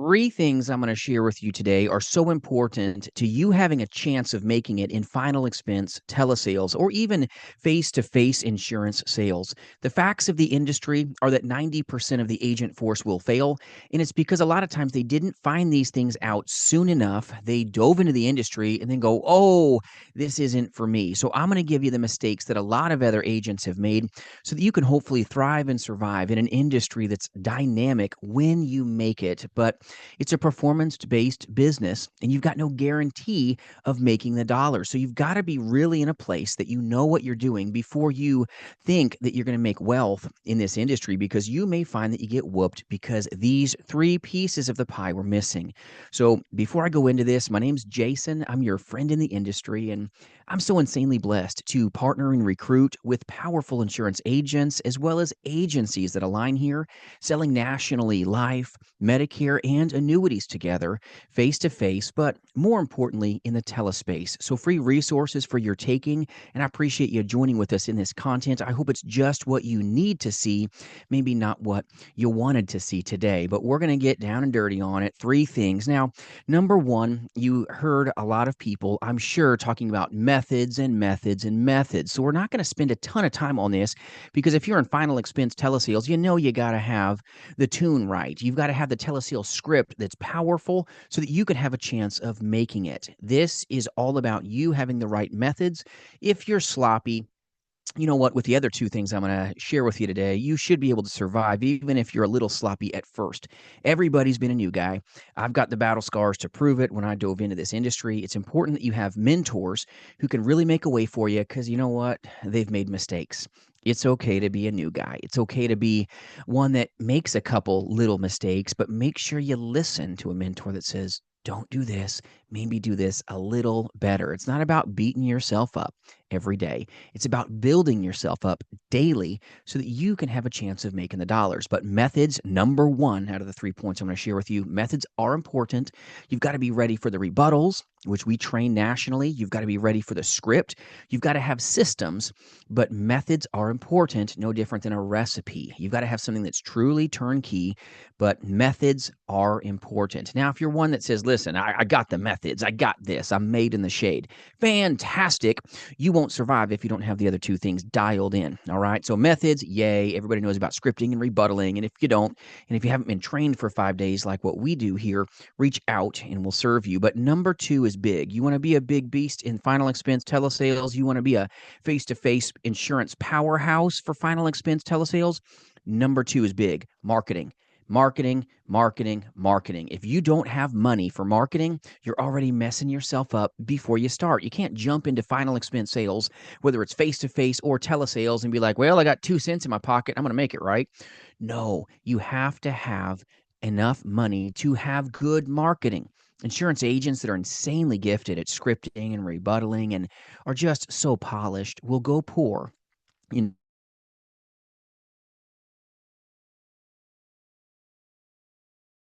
Three things I'm going to share with you today are so important to you having a chance of making it in final expense telesales or even face to face insurance sales. The facts of the industry are that 90% of the agent force will fail, and it's because a lot of times they didn't find these things out soon enough. They dove into the industry and then go, oh, this isn't for me. So I'm going to give you the mistakes that a lot of other agents have made so that you can hopefully thrive and survive in an industry that's dynamic when you make it. But it's a performance based business, and you've got no guarantee of making the dollar. So you've got to be really in a place that you know what you're doing before you think that you're going to make wealth in this industry, because you may find that you get whooped because these three pieces of the pie were missing. So before I go into this, my name's Jason. I'm your friend in the industry, and I'm so insanely blessed to partner and recruit with powerful insurance agents as well as agencies that align here, selling nationally life, Medicare, and annuities together, face to face, but more importantly, in the telespace. So, free resources for your taking. And I appreciate you joining with us in this content. I hope it's just what you need to see, maybe not what you wanted to see today, but we're going to get down and dirty on it. Three things. Now, number one, you heard a lot of people, I'm sure, talking about methods and methods and methods. So, we're not going to spend a ton of time on this because if you're in final expense telesales, you know you got to have the tune right. You've got to have the telesales script that's powerful so that you can have a chance of making it. This is all about you having the right methods. If you're sloppy, you know what, with the other two things I'm going to share with you today, you should be able to survive even if you're a little sloppy at first. Everybody's been a new guy. I've got the battle scars to prove it when I dove into this industry. It's important that you have mentors who can really make a way for you, because you know what? They've made mistakes. It's okay to be a new guy. It's okay to be one that makes a couple little mistakes, but make sure you listen to a mentor that says, don't do this, maybe do this a little better. It's not about beating yourself up every day. It's about building yourself up daily so that you can have a chance of making the dollars. But methods, number one out of the 3 points I'm going to share with you, methods are important. You've got to be ready for the rebuttals, which we train nationally. You've got to be ready for the script. You've got to have systems, but methods are important, no different than a recipe. You've got to have something that's truly turnkey, but methods are important. Now, if you're one that says, listen, I got the methods, I got this, I'm made in the shade, fantastic. You won't survive if you don't have the other two things dialed in. All right. So methods, yay. Everybody knows about scripting and rebuttaling. And if you don't, and if you haven't been trained for 5 days like what we do here, reach out and we'll serve you. But number two is big. You want to be a big beast in final expense telesales. You want to be a face-to-face insurance powerhouse for final expense telesales. Number two is big, marketing. Marketing, marketing, marketing. If you don't have money for marketing, you're already messing yourself up before you start. You can't jump into final expense sales, whether it's face to face or telesales, and be like, well, I got 2 cents in my pocket, I'm going to make it, right? No, you have to have enough money to have good marketing. Insurance agents that are insanely gifted at scripting and rebuttaling and are just so polished will go poor in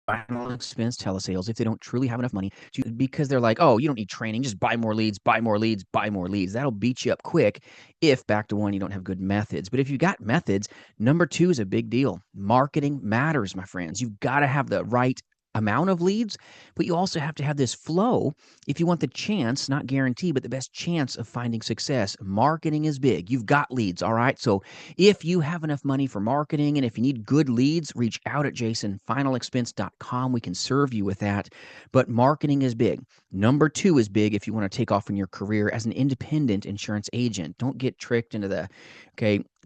final expense telesales if they don't truly have enough money to, because they're like, oh, you don't need training, just buy more leads, buy more leads, buy more leads. That'll beat you up quick if, back to one, you don't have good methods. But if you got methods, number two is a big deal. Marketing matters, my friends. You've got to have the right amount of leads, but you also have to have this flow if you want the chance, not guarantee, but the best chance of finding success. Marketing is big. You've got leads, all right? So if you have enough money for marketing and if you need good leads, reach out at jasonfinalexpense.com. We can serve you with that. But marketing is big. Number two is big if you want to take off in your career as an independent insurance agent. Don't get tricked into the,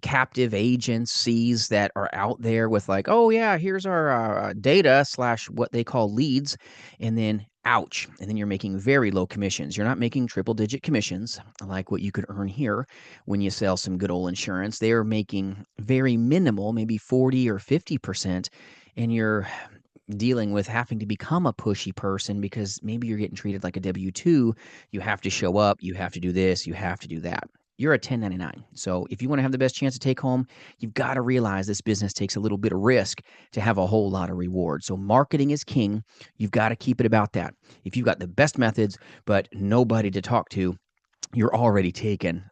captive agencies that are out there with like, oh yeah, here's our data slash what they call leads, and then ouch, and then you're making very low commissions. You're not making triple digit commissions like what you could earn here when you sell some good old insurance. They are making very minimal, maybe 40 or 50%, and you're dealing with having to become a pushy person because maybe you're getting treated like a W-2. You have to show up, you have to do this, you have to do that. You're a 1099. So if you want to have the best chance to take home, you've got to realize this business takes a little bit of risk to have a whole lot of reward. So marketing is king. You've got to keep it about that. If you've got the best methods, but nobody to talk to, you're already taken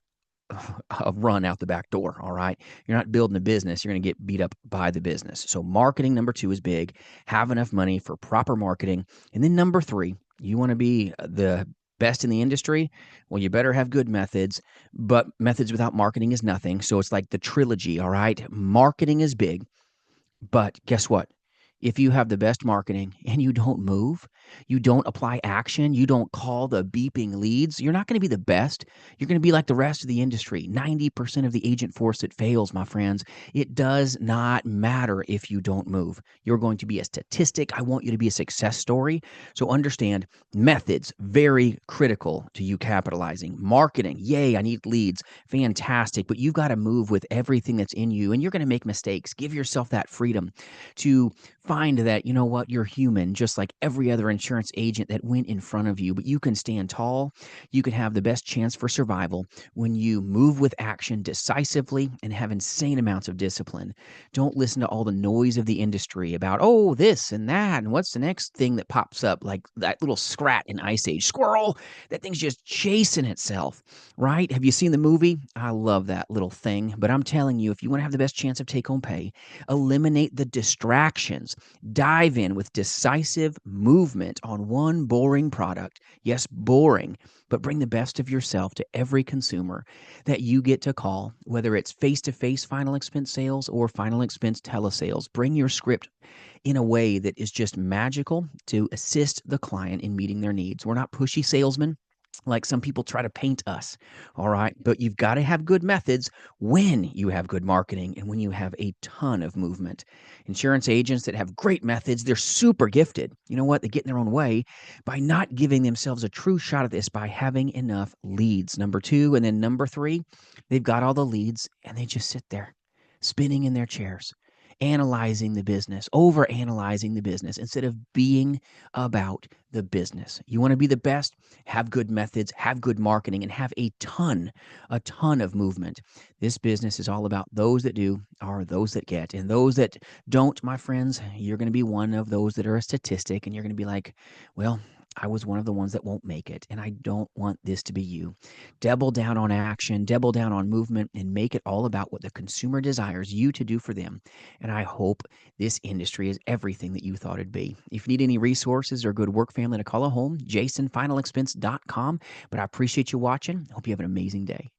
a run out the back door. All right. You're not building a business. You're going to get beat up by the business. So, marketing, number two, is big. Have enough money for proper marketing. And then, number three, you want to be the best in the industry. Well, you better have good methods, but methods without marketing is nothing. So, it's like the trilogy. All right. Marketing is big. But guess what? If you have the best marketing and you don't move, you don't apply action, you don't call the beeping leads, you're not going to be the best. You're going to be like the rest of the industry. 90% of the agent force that fails, my friends. It does not matter if you don't move. You're going to be a statistic. I want you to be a success story. So understand methods, very critical to you capitalizing. Marketing, yay, I need leads. Fantastic. But you've got to move with everything that's in you, and you're going to make mistakes. Give yourself that freedom to find that, you know what, you're human, just like every other insurance agent that went in front of you, but you can stand tall. You can have the best chance for survival when you move with action decisively and have insane amounts of discipline. Don't listen to all the noise of the industry about, oh, this and that, and what's the next thing that pops up, like that little scrat in Ice Age. Squirrel! That thing's just chasing itself, right? Have you seen the movie? I love that little thing, but I'm telling you, if you want to have the best chance of take home pay, eliminate the distractions. Dive in with decisive movement on one boring product. Yes, boring, but bring the best of yourself to every consumer that you get to call, whether it's face to face final expense sales or final expense telesales. Bring your script in a way that is just magical to assist the client in meeting their needs. We're not pushy salesmen like some people try to paint us. All right. But you've got to have good methods when you have good marketing and when you have a ton of movement. Insurance agents that have great methods, they're super gifted. You know what? They get in their own way by not giving themselves a true shot at this by having enough leads. Number two. And then number three, they've got all the leads and they just sit there spinning in their chairs, analyzing the business, over analyzing the business instead of being about the business. You want to be the best, have good methods, have good marketing, and have a ton of movement. This business is all about those that do are those that get. And those that don't, my friends, you're going to be one of those that are a statistic, and you're going to be like, well, I was one of the ones that won't make it, and I don't want this to be you. Double down on action, double down on movement, and make it all about what the consumer desires you to do for them. And I hope this industry is everything that you thought it'd be. If you need any resources or good work family to call a home, jasonfinalexpense.com. But I appreciate you watching. Hope you have an amazing day.